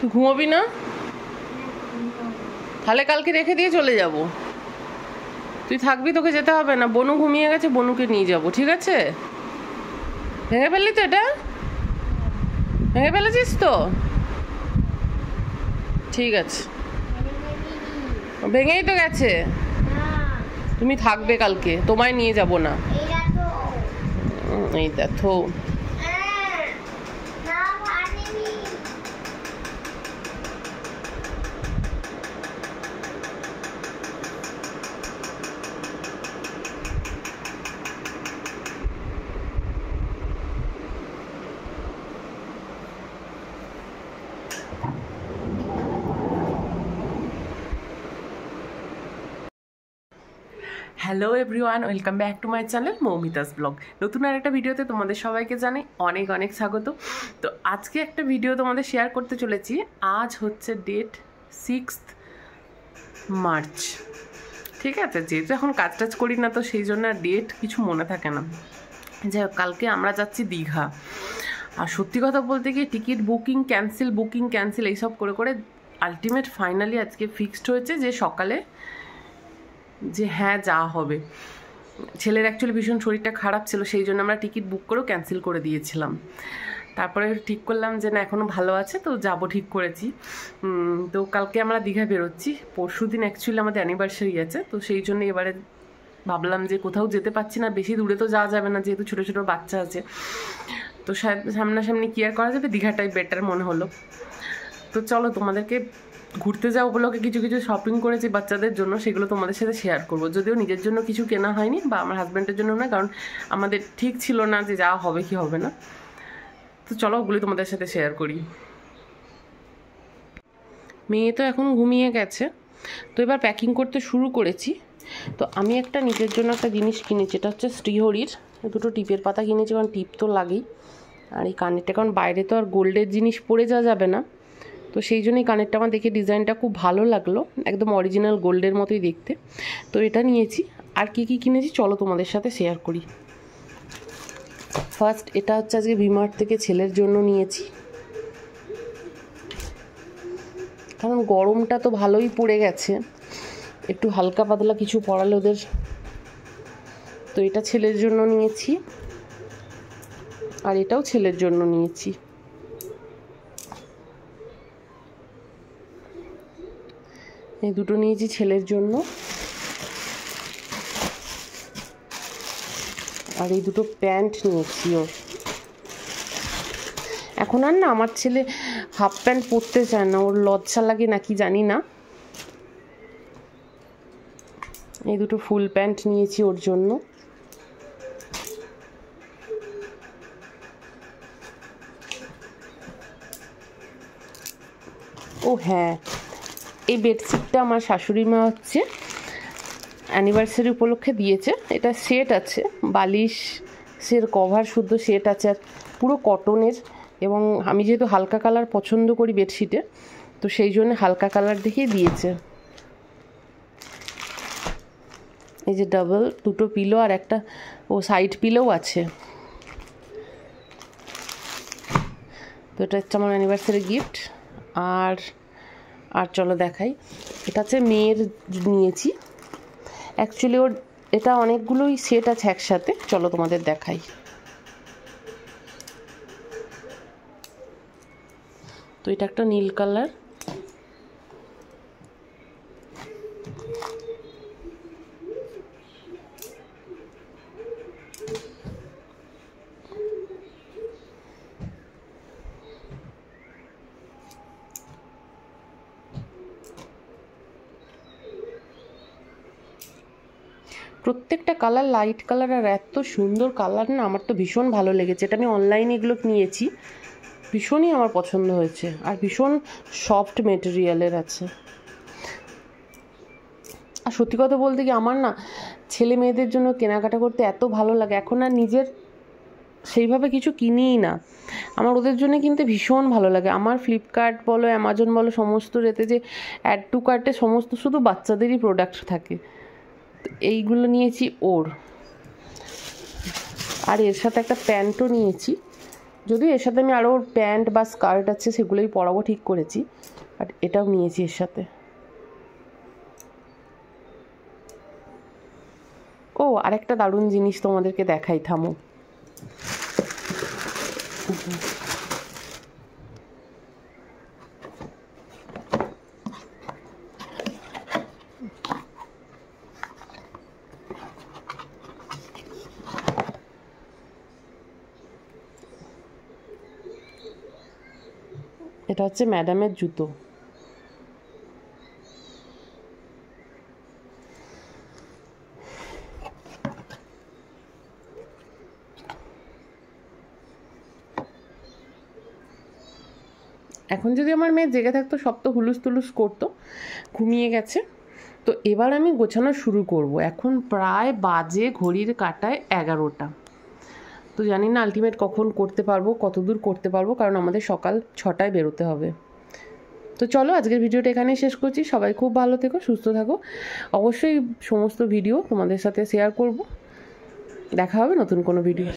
তুই ঘুমোবি না? তাহলে কালকে রেখে দিয়ে চলে যাব। তুই থাকবি, তোকে যেতে হবে না। বনু ঘুমিয়ে গেছে, বনুকে নিয়ে যাব, ঠিক আছে? ভেঙে ফেললি তো এটা? ভেঙে ফেলেছিস তো? ঠিক আছে, ভেঙেই তো গেছে। তুমি থাকবে কালকে, তোমায় নিয়ে যাব না। এই দেখো, hello everyone, welcome back to my channel Moumita's blog. নতুন আর একটা ভিডিওতে তোমাদের সবাইকে জানাই অনেক অনেক স্বাগত। তো আজকে একটা ভিডিও তোমাদের শেয়ার করতে চলেছি। আজ হচ্ছে ডেট 6 মার্চ, ঠিক আছে? যেহেতু এখন কাজ টাজ করি না, তো সেই জন্য ডেট কিছু মনে থাকে না। যে কালকে আমরা যাচ্ছি দীঘা। আর সত্যি কথা বলতে গিয়ে টিকিট বুকিং ক্যান্সেল এইসব করে করে আলটিমেট ফাইনালি আজকে ফিক্সড হয়েছে যে সকালে যে হ্যাঁ যাওয়া হবে। ছেলের অ্যাকচুয়ালি ভীষণ শরীরটা খারাপ ছিল, সেই জন্য আমরা টিকিট বুক করেও ক্যান্সেল করে দিয়েছিলাম। তারপরে ঠিক করলাম যে না, এখনও ভালো আছে, তো যাবো ঠিক করেছি। তো কালকে আমরা দীঘা বেরোচ্ছি। পরশু দিন অ্যাকচুয়ালি আমাদের অ্যানিভার্সারি আছে, তো সেই জন্য এবারে ভাবলাম যে কোথাও যেতে পারছি না, বেশি দূরে তো যাওয়া যাবে না, যেহেতু ছোটো ছোটো বাচ্চা আছে। তো সামনাসামনি কি আর করা যাবে, দীঘাটাই বেটার মনে হলো। তো চলো তোমাদেরকে ঘুরতে যাও উপলক্ষে কিছু কিছু শপিং করেছি বাচ্চাদের জন্য, সেগুলো তোমাদের সাথে শেয়ার করবো। যদিও নিজের জন্য কিছু কেনা হয়নি, বা আমার হাজব্যান্ডের জন্য না, কারণ আমাদের ঠিক ছিল না যে যাওয়া হবে কি হবে না। তো চলো ওগুলি তোমাদের সাথে শেয়ার করি। মেয়ে তো এখন ঘুমিয়ে গেছে, তো এবার প্যাকিং করতে শুরু করেছি। তো আমি একটা নিজের জন্য একটা জিনিস কিনেছি, এটা হচ্ছে শ্রীহরির দুটো টিপের পাতা কিনেছি, কারণ টিপ তো লাগেই। আর এই কানেরটা, কারণ বাইরে তো আর গোল্ডের জিনিস পরে যাওয়া যাবে না, তো সেই জন্যই কানেরটা আমার দেখে ডিজাইনটা খুব ভালো লাগলো, একদম অরিজিনাল গোল্ডের মতোই দেখতে। তো এটা নিয়েছি। আর কি কি কিনেছি চলো তোমাদের সাথে শেয়ার করি। ফার্স্ট এটা হচ্ছে আজকে ভিমার্ট থেকে ছেলের জন্য নিয়েছি, কারণ গরমটা তো ভালোই পড়ে গেছে, একটু হালকা পাতলা কিছু পরালে ওদের। তো এটা ছেলের জন্য নিয়েছি, আর এটাও ছেলের জন্য নিয়েছি। এই দুটো নিয়েছি ছেলের জন্য। আর এই দুটো প্যান্ট নিয়েছি ওর। এখন আর না আমার ছেলে হাফ প্যান্ট পরতে চায় না, ওর লজ্জা লাগে নাকি জানি না। এই দুটো ফুল প্যান্ট নিয়েছি ওর জন্য। ও হ্যাঁ, এই বেডশিটটা আমার শাশুড়ি মা হচ্ছে অ্যানিভার্সারি উপলক্ষে দিয়েছে। এটা সেট আছে, বালিশের কভার শুদ্ধ সেট আছে, আর পুরো কটনের। এবং আমি যেহেতু হালকা কালার পছন্দ করি বেডশিটে, তো সেই জন্য হালকা কালার দেখেই দিয়েছে। এই যে ডাবল দুটো পিলো, আর একটা ও সাইড পিলোও আছে। তো এটা হচ্ছে আমার অ্যানিভার্সারি গিফট। আর আর চলো দেখাই, এটা হচ্ছে মেয়ের নিয়েছি। অ্যাকচুয়ালি ওর এটা অনেকগুলোই সেট আছে একসাথে, চলো তোমাদের দেখাই। তো এটা একটা নীল কালার, প্রত্যেকটা কালার লাইট কালার, আর এত সুন্দর কালার না, আমার তো ভীষণ ভালো লেগেছে। এটা আমি অনলাইনে এগুলো নিয়েছি, ভীষণই আমার পছন্দ হয়েছে, আর ভীষণ সফট মেটেরিয়ালের আছে। আর সত্যি কথা বলতে কি, আমার না ছেলে মেয়েদের জন্য কেনাকাটা করতে এত ভালো লাগে, এখন আর নিজের সেইভাবে কিছু কিনিই না। আমার ওদের জন্য কিনতে ভীষণ ভালো লাগে। আমার ফ্লিপকার্ট বলো, অ্যামাজন বলো, সমস্ত রেতে যে অ্যাড টু কার্টে সমস্ত শুধু বাচ্চাদেরই প্রোডাক্ট থাকে। এইগুলো নিয়েছি ওর। আর এর সাথে একটা প্যান্টও নিয়েছি, যদিও এর সাথে আমি আরও প্যান্ট বা স্কার্ট আছে সেগুলোই পরাবো ঠিক করেছি, বাট এটাও নিয়েছি এর সাথে। ও আরেকটা দারুণ জিনিস তোমাদেরকে দেখাই, থামো। এটা হচ্ছে ম্যাডামের জুতো। এখন যদি আমার মেয়ে জেগে থাকতো সব তো হুলুস তুলুস করতো, ঘুমিয়ে গেছে। তো এবার আমি গোছানো শুরু করব। এখন প্রায় বাজে ঘড়ির কাঁটায় 11টা। তো জানি না আলটিমেট কখন করতে পারবো, কত দূর করতে পারবো, কারণ আমাদের সকাল 6টায় বেরোতে হবে। তো চলো আজকের ভিডিওটা এখানেই শেষ করছি। সবাই খুব ভালো থেকো, সুস্থ থাকো। অবশ্যই সমস্ত ভিডিও তোমাদের সাথে শেয়ার করব। দেখা হবে নতুন কোনো ভিডিও।